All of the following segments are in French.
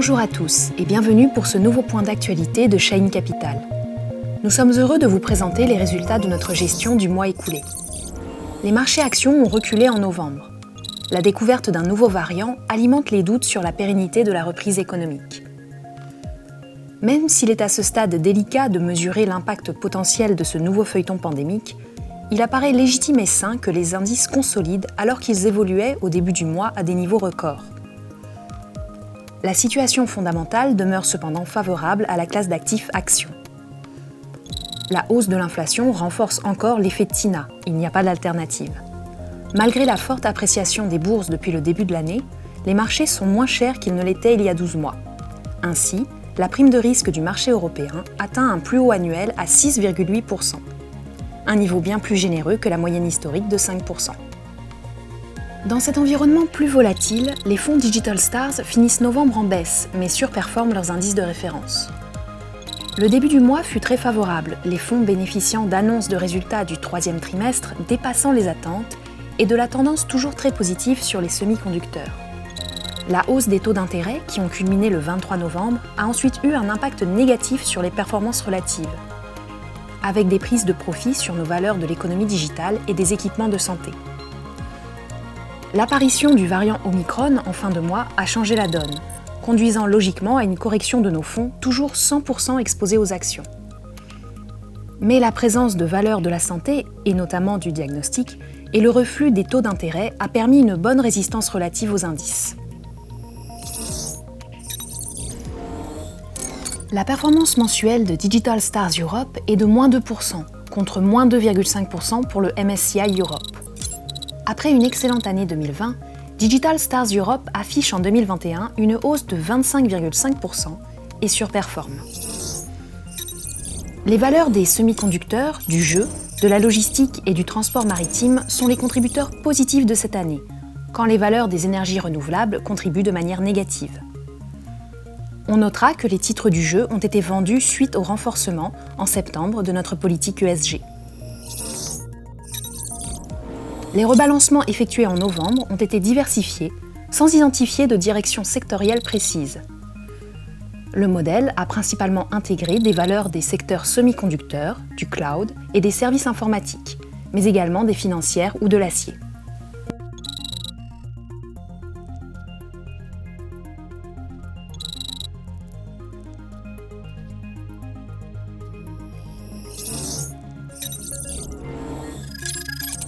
Bonjour à tous et bienvenue pour ce nouveau point d'actualité de Shine Capital. Nous sommes heureux de vous présenter les résultats de notre gestion du mois écoulé. Les marchés actions ont reculé en novembre. La découverte d'un nouveau variant alimente les doutes sur la pérennité de la reprise économique. Même s'il est à ce stade délicat de mesurer l'impact potentiel de ce nouveau feuilleton pandémique, il apparaît légitime et sain que les indices consolident alors qu'ils évoluaient au début du mois à des niveaux records. La situation fondamentale demeure cependant favorable à la classe d'actifs actions. La hausse de l'inflation renforce encore l'effet TINA, il n'y a pas d'alternative. Malgré la forte appréciation des bourses depuis le début de l'année, les marchés sont moins chers qu'ils ne l'étaient il y a 12 mois. Ainsi, la prime de risque du marché européen atteint un plus haut annuel à 6,8%, un niveau bien plus généreux que la moyenne historique de 5%. Dans cet environnement plus volatile, les fonds Digital Stars finissent novembre en baisse, mais surperforment leurs indices de référence. Le début du mois fut très favorable, les fonds bénéficiant d'annonces de résultats du troisième trimestre dépassant les attentes et de la tendance toujours très positive sur les semi-conducteurs. La hausse des taux d'intérêt, qui ont culminé le 23 novembre, a ensuite eu un impact négatif sur les performances relatives, avec des prises de profit sur nos valeurs de l'économie digitale et des équipements de santé. L'apparition du variant Omicron en fin de mois a changé la donne, conduisant logiquement à une correction de nos fonds toujours 100% exposés aux actions. Mais la présence de valeurs de la santé, et notamment du diagnostic, et le reflux des taux d'intérêt a permis une bonne résistance relative aux indices. La performance mensuelle de Digital Stars Europe est de moins 2%, contre moins 2,5% pour le MSCI Europe. Après une excellente année 2020, Digital Stars Europe affiche en 2021 une hausse de 25,5% et surperforme. Les valeurs des semi-conducteurs, du jeu, de la logistique et du transport maritime sont les contributeurs positifs de cette année, quand les valeurs des énergies renouvelables contribuent de manière négative. On notera que les titres du jeu ont été vendus suite au renforcement, en septembre, de notre politique ESG. Les rebalancements effectués en novembre ont été diversifiés, sans identifier de direction sectorielle précise. Le modèle a principalement intégré des valeurs des secteurs semi-conducteurs, du cloud et des services informatiques, mais également des financières ou de l'acier.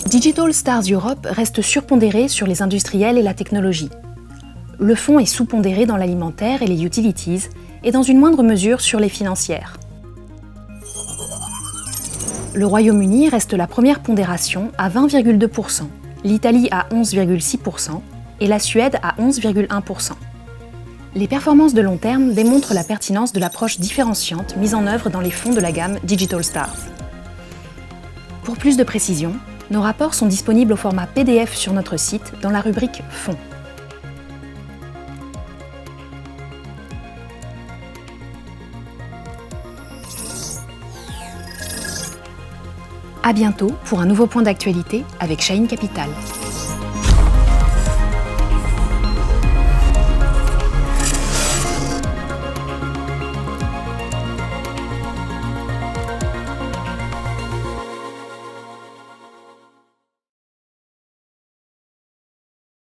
Digital Stars Europe reste surpondéré sur les industriels et la technologie. Le fonds est sous-pondéré dans l'alimentaire et les utilities et dans une moindre mesure sur les financières. Le Royaume-Uni reste la première pondération à 20,2%, l'Italie à 11,6% et la Suède à 11,1%. Les performances de long terme démontrent la pertinence de l'approche différenciante mise en œuvre dans les fonds de la gamme Digital Stars. Pour plus de précision, nos rapports sont disponibles au format PDF sur notre site dans la rubrique Fonds. À bientôt pour un nouveau point d'actualité avec Shine Capital.